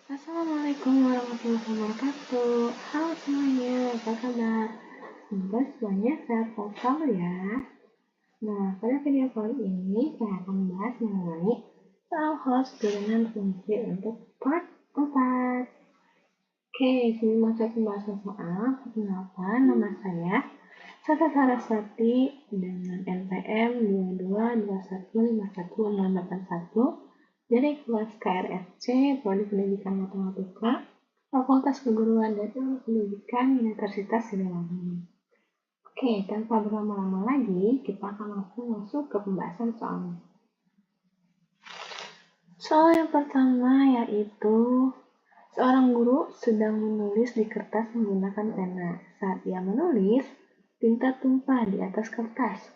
Assalamualaikum warahmatullahi wabarakatuh. Halo semuanya, apa kabar? Semoga semuanya sehat selalu ya. Nah, pada video kali ini saya akan membahas mengenai soal host turunan fungsi untuk part 4. Oke, sebelum masuk pembahasan soal, perkenalkan nama saya Sata Saraswati dengan NPM 22215151681 dari kelas KRSC Prodi Pendidikan Matematika Fakultas Keguruan dan Ilmu Pendidikan Universitas Siliwangi. Oke, tanpa berlama-lama lagi, kita akan langsung masuk ke pembahasan soalnya. Soal yang pertama yaitu seorang guru sedang menulis di kertas menggunakan pena. Saat ia menulis, tinta tumpah di atas kertas.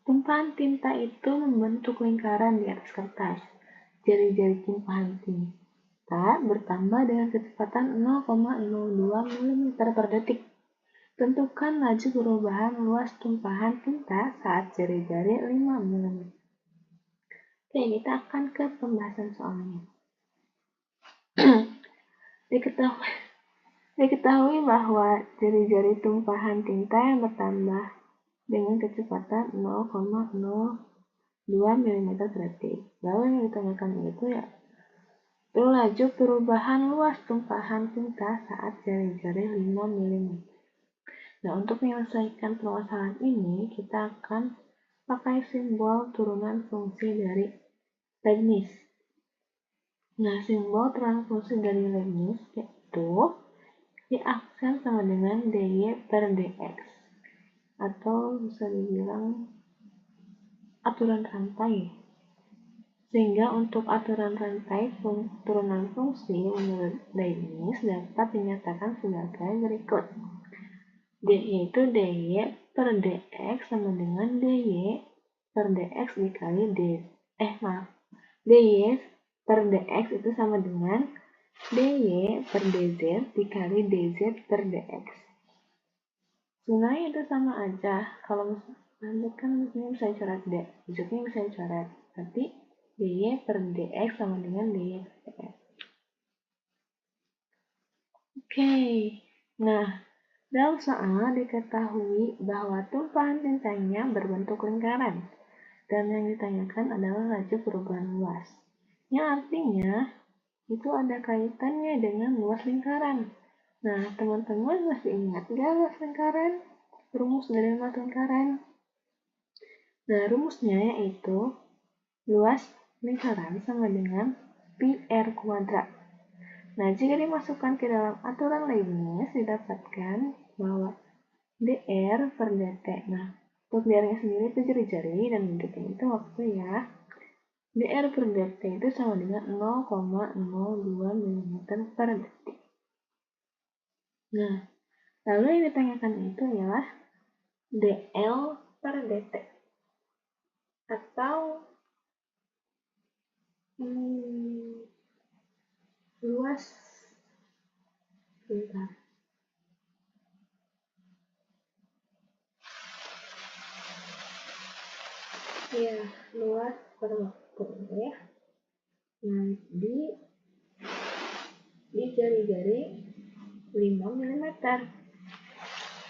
Tumpahan tinta itu membentuk lingkaran di atas kertas. Jari-jari tumpahan tinta bertambah dengan kecepatan 0,02 mm per detik. Tentukan laju perubahan luas tumpahan tinta saat jari-jari 5 mm. Oke, kita akan ke pembahasan soalnya. Diketahui bahwa jari-jari tumpahan tinta yang bertambah dengan kecepatan 0,02 mm per detik. Lalu yang ditanyakan itu laju perubahan luas tumpahan tinta saat jari-jari 5 mm. Nah, untuk menyelesaikan permasalahan ini, kita akan pakai simbol turunan fungsi dari Leibniz. Nah, simbol turunan fungsi dari Leibniz yaitu diaksen sama dengan dy per dx, atau bisa dibilang aturan rantai. Sehingga untuk aturan rantai turunan fungsi menurut Leibniz dapat dinyatakan sebagai berikut. dy itu dy per dx sama dengan dy per dx dikali dy per dx itu sama dengan dy per dz dikali dz per dx. Sebenarnya itu sama aja. Kalau nanti kan misalnya bisa coret ujungnya bisa coret. Berarti dy per dx sama dengan dy per dx. Oke. Nah, dalam soal diketahui bahwa tumpahan tintanya berbentuk lingkaran. Dan yang ditanyakan adalah laju perubahan luas. Yang artinya itu ada kaitannya dengan luas lingkaran. Nah, teman-teman masih ingat gak luas lingkaran? Rumus dari luas lingkaran? Nah, rumusnya yaitu luas lingkaran sama dengan pi r kuadrat. Nah, jika dimasukkan ke dalam aturan Leibniz, didapatkan bahwa dr per dt. Nah, untuk dr-nya sendiri itu jari-jari dan dt-nya itu waktu ya. dr per dt itu sama dengan 0,02 mm per detik. Nah, lalu yang ditanyakan itu ialah dl per dt. Atau luas lingkaran. Ya, luas per waktu ya. Nah, di jari-jari 5 mm.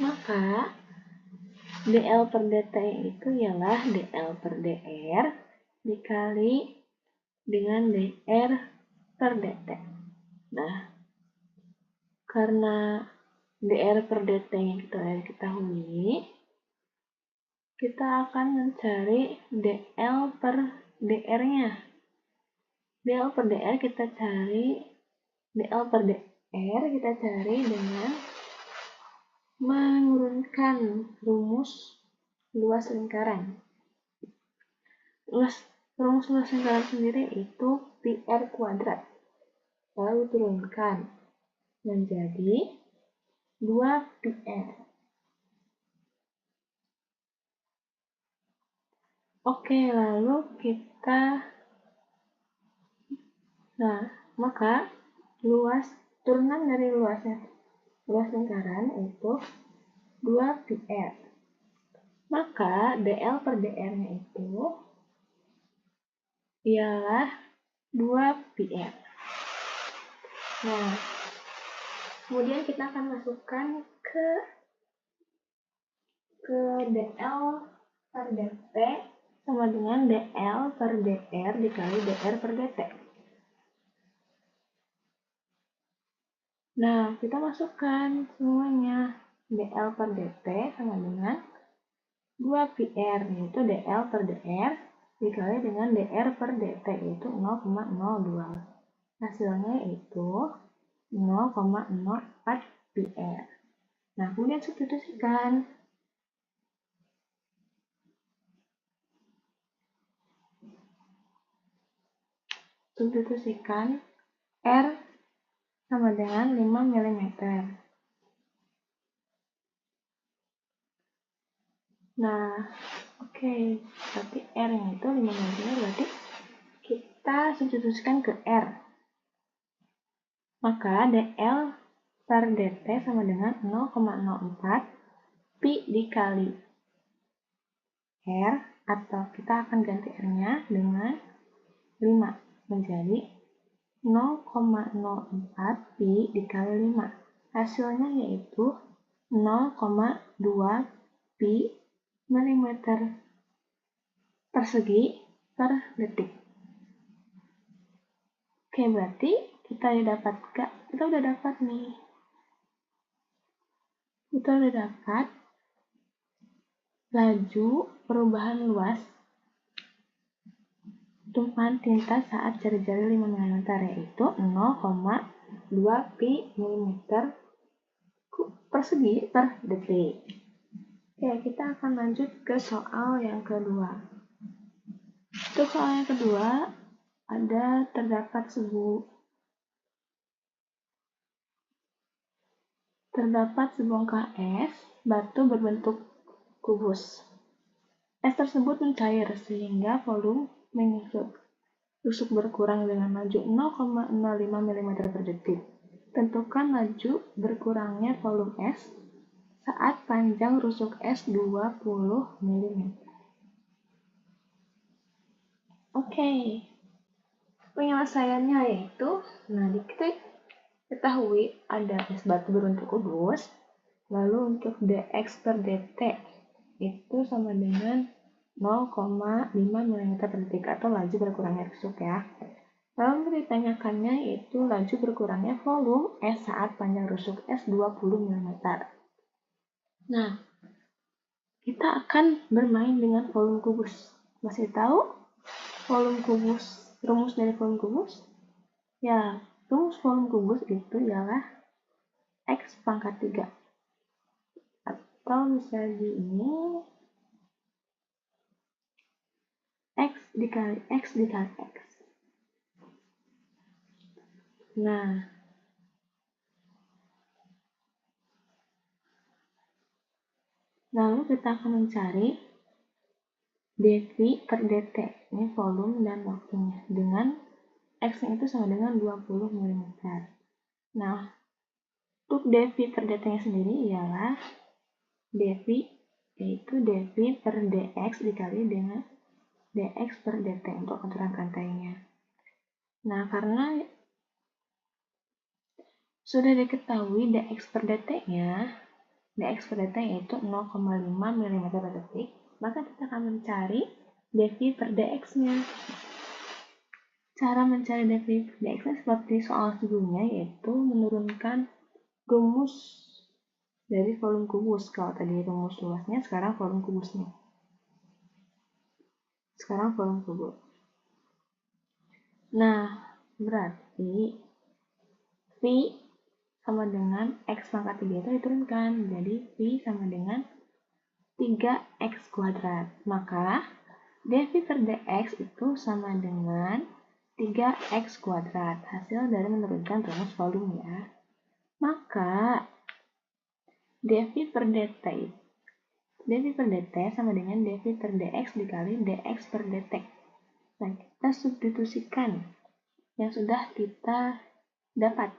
Maka dl per dt itu ialah dl per dr dikali dengan dr per dt. Nah, karena dr per dt yang kita ketahui, kita akan mencari dl per dr-nya. dl per dr kita cari dengan menurunkan rumus luas lingkaran. Rumus luas lingkaran sendiri itu pi r kuadrat. Lalu turunkan menjadi 2 pi r. Oke, lalu maka turunan dari luas lingkaran itu 2 pi r. Maka dl per dr-nya itu ialah 2 pi r. Nah, kemudian kita akan masukkan ke DL per dt sama dengan DL per dr dikali dr per dt. Nah, kita masukkan semuanya. DL per dt sama dengan 2πr, yaitu DL per dr dikali dengan dr per dt, yaitu 0,02. Hasilnya yaitu 0,04 πr. Nah, kemudian substitusikan. Substitusikan R sama dengan 5 mm. Nah, oke. Berarti R yang itu 5 mm, berarti kita substitusikan ke R. Maka dl per dt sama dengan 0,04 pi dikali R, atau kita akan ganti R-nya dengan 5 menjadi 0,04 pi dikali 5. Hasilnya yaitu 0,2 pi mm persegi per detik. Oke, berarti kita udah dapat nih. Kita udah dapat laju perubahan luas tumpahan tinta saat jari-jari 5 mm, yaitu 0,2 pi mm persegi per detik. Oke, kita akan lanjut ke soal yang kedua. Untuk soal yang kedua, terdapat sebongkah es batu berbentuk kubus. Es tersebut mencair sehingga volume menyusut. Rusuk berkurang dengan laju 0,05 mm per detik. Tentukan laju berkurangnya volume es saat panjang rusuk es 20 mm. Oke. Penyelesaiannya yaitu, kita ketahui ada es batu berbentuk kubus, lalu untuk dx per dt itu sama dengan 0,5 mm per detik atau laju berkurangnya rusuk ya. Lalu ditanyakannya yaitu laju berkurangnya volume es saat panjang rusuk es 20 mm. Nah, kita akan bermain dengan volume kubus. Masih tahu volume kubus, rumus dari volume kubus? Ya, rumus volume kubus itu ialah X pangkat 3. Atau bisa ini X dikali X dikali X. Nah, lalu kita akan mencari dV per dt, ini volume dan waktunya, dengan X-nya itu sama dengan 20 mm. Nah, untuk dV per dt-nya sendiri ialah dV, yaitu dV per dx dikali dengan dx per dt untuk aturan rantainya. Nah, karena sudah diketahui dx per dt-nya, dx per dt yaitu 0,5 mm per detik, maka kita akan mencari dV per dx-nya. Cara mencari dV per dx-nya seperti soal sebelumnya, yaitu menurunkan rumus dari volume kubus. Kalau tadi rumus luasnya, sekarang volume kubusnya. Nah, berarti V sama dengan X pangkat 3 itu diturunkan. Jadi V sama dengan 3X kuadrat. Maka dV per dx itu sama dengan 3X kuadrat. Hasil dari menurunkan rumus volume ya. Maka dV per dt sama dengan dV per dx dikali dx per dt. Nah, kita substitusikan yang sudah kita dapat.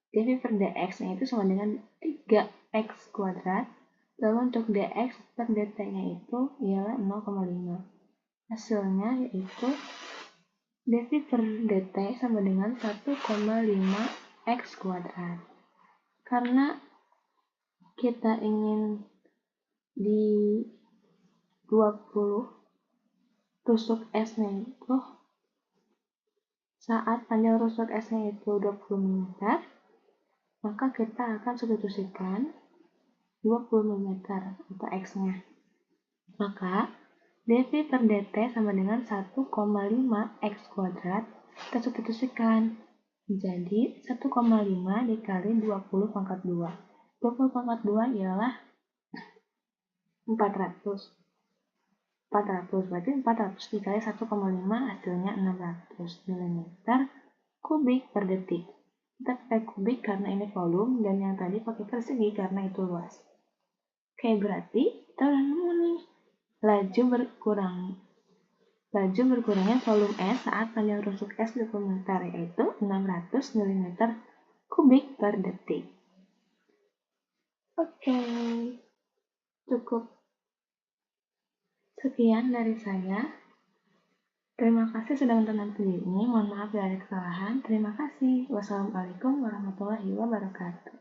dV per dx-nya itu sama dengan 3x kuadrat. Lalu untuk dx per dt-nya itu ialah 0,5. Hasilnya yaitu dV per dt sama dengan 1,5 X kuadrat. Karena kita ingin di 20 rusuk S-nya itu, saat panjang rusuk S-nya itu 20 mm, maka kita akan substitusikan 20 mm atau X-nya. Maka dV per dt sama dengan 1,5 X kuadrat, kita substitusikan. Jadi 1,5 dikali 20 pangkat 2. 20 pangkat 2 ialah 400. 400 berarti 400 dikali 1,5 hasilnya 600 mm kubik per detik. Kita pakai kubik karena ini volume, dan yang tadi pakai persegi karena itu luas. Oke, berarti kita udah nemu nih laju berkurangnya volume S saat panjang rusuk S 20 meter, yaitu 600 mm kubik per detik. Oke, cukup sekian dari saya. Terima kasih sudah menonton video ini. Mohon maaf bila ada kesalahan. Terima kasih. Wassalamualaikum warahmatullahi wabarakatuh.